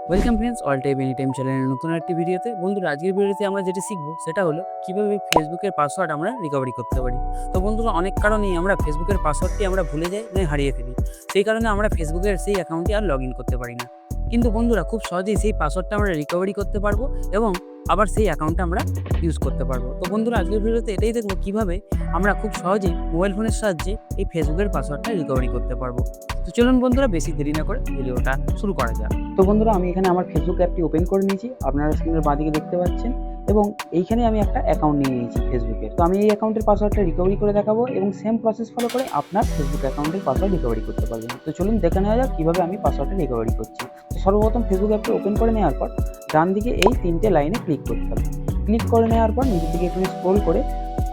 Welcome friends, all time any time চ্যানেলের নতুন একটি ভিডিওতে। বন্ধুরা, আজকের ভিডিওতে আমরা যেটা শিখবো সেটা হলো কিভাবে ফেসবুকের পাসওয়ার্ড আমরা রিকভারি করতে পারি। তো বন্ধুরা, অনেক কারণেই আমরা ফেসবুকের পাসওয়ার্ডটি আমরা ভুলে যাই, নয় হারিয়ে ফেলি। সেই কারণে আমরা ফেসবুকের সেই অ্যাকাউন্টটি আর লগ ইন করতে পারি না। কিন্তু বন্ধুরা, খুব সহজেই সেই পাসওয়ার্ডটা আমরা রিকভারি করতে পারবো এবং আবার সেই অ্যাকাউন্টটা আমরা ইউজ করতে পারবো। তো বন্ধুরা, আজকের ভিডিওতে এটাই দেখবো কিভাবে আমরা খুব সহজেই মোবাইল ফোনের সাহায্যে এই ফেসবুকের পাসওয়ার্ডটা রিকভারি করতে পারবো। তো চলুন বন্ধুরা, বেশি দেরি না করে ভিডিওটা শুরু করা যাক। তো বন্ধুরা, আমি এখানে আমার ফেসবুক অ্যাপটি ওপেন করে নিয়েছি, আপনারা স্ক্রিনের বাঁদিকে দেখতে পাচ্ছেন। এবং এইখানে আমি একটা অ্যাকাউন্ট নিয়ে নিয়েছি ফেসবুকের। তো আমি এই অ্যাকাউন্টের পাসওয়ার্ডটা রিকভারি করে দেখাবো এবং সেম প্রসেস ফলো করে আপনার ফেসবুক অ্যাকাউন্টের পাসওয়ার্ড রিকভারি করতে পারবেন। তো চলুন দেখে নেওয়া যাক কীভাবে আমি পাসওয়ার্ডটা রিকভারি করছি। তো সর্বপ্রথম ফেসবুক অ্যাপটি ওপেন করে নেওয়ার পর ডান দিকে এই তিনটে লাইনে ক্লিক করতে হবে। ক্লিক করে নেওয়ার পর নিচের দিকে একটু স্ক্রল করে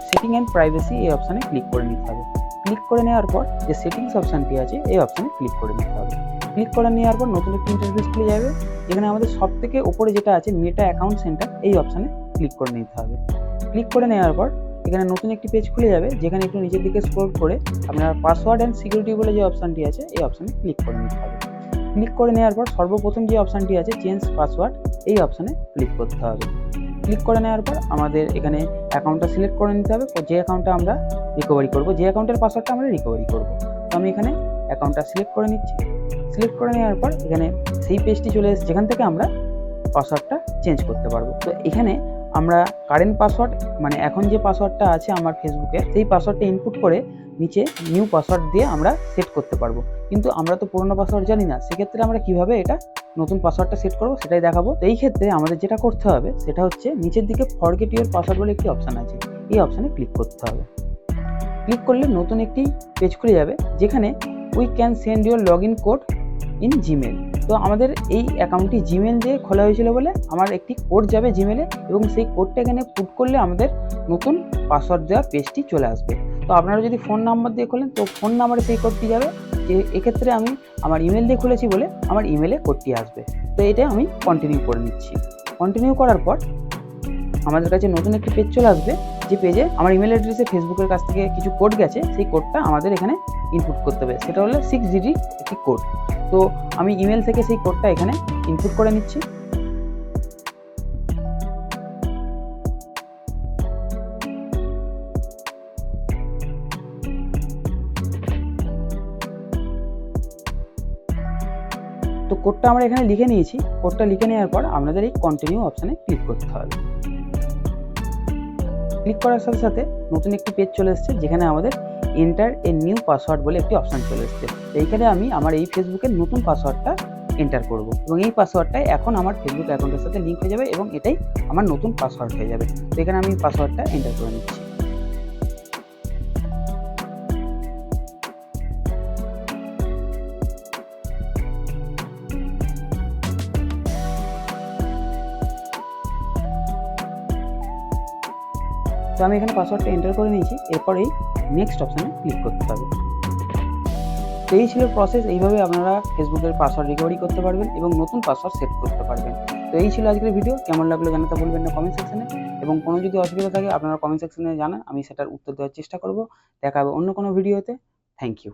সেটিং অ্যান্ড প্রাইভেসি এই অপশানে ক্লিক করে নিতে হবে। ক্লিক করে নেওয়ার পর যে সেটিংস অপশানটি আছে এই অপশানে ক্লিক করে নিতে হবে। ক্লিক করে নেওয়ার পর নতুন একটি ইন্টারফেস খুলে যাবে। এখানে আমাদের সব থেকে ওপরে যেটা আছে মেটা অ্যাকাউন্ট সেন্টার, এই অপশানে ক্লিক করে নিতে হবে। ক্লিক করে নেওয়ার পর এখানে নতুন একটি পেজ খুলে যাবে, যেখানে একটু নিচের দিকে স্ক্রল করে আপনার পাসওয়ার্ড অ্যান্ড সিকিউরিটি বলে যে অপশানটি আছে এই অপশানে ক্লিক করে নিতে হবে। ক্লিক করে নেওয়ার পর সর্বপ্রথম যে অপশানটি আছে চেঞ্জ পাসওয়ার্ড, এই অপশানে ক্লিক করতে হবে। ক্লিক করে নেওয়ার পর আমাদের এখানে অ্যাকাউন্টটা সিলেক্ট করে নিতে হবে, যে অ্যাকাউন্টটা আমরা রিকভারি করব, যে অ্যাকাউন্টের পাসওয়ার্ডটা আমরা রিকভারি করব। তো আমি এখানে অ্যাকাউন্টটা সিলেক্ট করে নিচ্ছি। সিলেক্ট করে নেওয়ার পর এখানে সেই পেজটি চলে এসেছে যেখান থেকে আমরা পাসওয়ার্ডটা চেঞ্জ করতে পারবো। তো এখানে আমরা কারেন্ট পাসওয়ার্ড, মানে এখন যে পাসওয়ার্ডটা আছে আমার ফেসবুকে, সেই পাসওয়ার্ডটা ইনপুট করে নিচে নিউ পাসওয়ার্ড দিয়ে আমরা সেট করতে পারবো। কিন্তু আমরা তো পুরোনো পাসওয়ার্ড জানি না, সেক্ষেত্রে আমরা কিভাবে এটা নতুন পাসওয়ার্ডটা সেট করবো সেটাই দেখাবো। তো এই ক্ষেত্রে আমাদের যেটা করতে হবে সেটা হচ্ছে নিচের দিকে ফরগেট ইউর পাসওয়ার্ড বলে একটি অপশান আছে, এই অপশানে ক্লিক করতে হবে। ক্লিক করলে নতুন একটি পেজ খুলে যাবে, যেখানে we can send your log in code in Gmail. তো আমাদের এই অ্যাকাউন্টটি জিমেল দিয়ে খোলা হয়েছিল বলে আমার একটি কোড যাবে জিমেলে, এবং সেই কোডটা এখানে পুট করলে আমাদের নতুন পাসওয়ার্ড দেওয়ার পেজটি চলে আসবে। তো আপনারা যদি ফোন নাম্বার দিয়ে খোলেন তো ফোন নাম্বারে সেই কোডটি যাবে, যে এক্ষেত্রে আমি আমার ইমেল দিয়ে খুলেছি বলে আমার ইমেলে কোডটি আসবে। তো এটা আমি কন্টিনিউ করে নিচ্ছি। কন্টিনিউ করার পর আমাদের কাছে নতুন একটি পেজ চলে আসবে, যে পেজে আমার ইমেল অ্যাড্রেসে ফেসবুকের কাছ থেকে কিছু কোড গেছে, সেই কোডটা আমাদের এখানে ইনপুট করতে হবে। সেটা হলো 6 ডিজিট একটি কোড। তো আমি ইমেল থেকে সেই কোডটা এখানে ইনপুট করে নিচ্ছি। তো কোডটা আমরা এখানে লিখে নিয়েছি। কোডটা লিখে নেওয়ার পর আপনাদের এই কন্টিনিউ অপশানে ক্লিক করতে হবে। ক্লিক করার সাথে সাথে নতুন একটি পেজ চলে এসেছে, যেখানে আমাদের এন্টার এ নিউ পাসওয়ার্ড বলে একটি অপশান চলে এসেছে। এইখানে আমি আমার এই ফেসবুকের নতুন পাসওয়ার্ডটা এন্টার করব, এবং এই পাসওয়ার্ডটাই এখন আমার ফেসবুক অ্যাকাউন্টের সাথে লিঙ্ক হয়ে যাবে এবং এটাই আমার নতুন পাসওয়ার্ড হয়ে যাবে। তো এখানে আমি পাসওয়ার্ডটা এন্টার করে নিচ্ছি। তো আমি এখানে পাসওয়ার্ডটা এন্টার করে নিয়েছি। এরপর এই নেক্সট অপশানে ক্লিক করতে হবে। তো এই ছিল প্রসেস। এইভাবে আপনারা ফেসবুকের পাসওয়ার্ড রিকভারি করতে পারবেন এবং নতুন পাসওয়ার্ড সেট করতে পারবেন। তো এই ছিল আজকের ভিডিও। কেমন লাগলো জানাতে বলবেন না কমেন্ট সেকশনে, এবং কোনো যদি অসুবিধা থাকে আপনারা কমেন্ট সেকশনে জানান, আমি সেটার উত্তর দেওয়ার চেষ্টা করব। দেখা হবে অন্য কোনো ভিডিওতে। Thank you.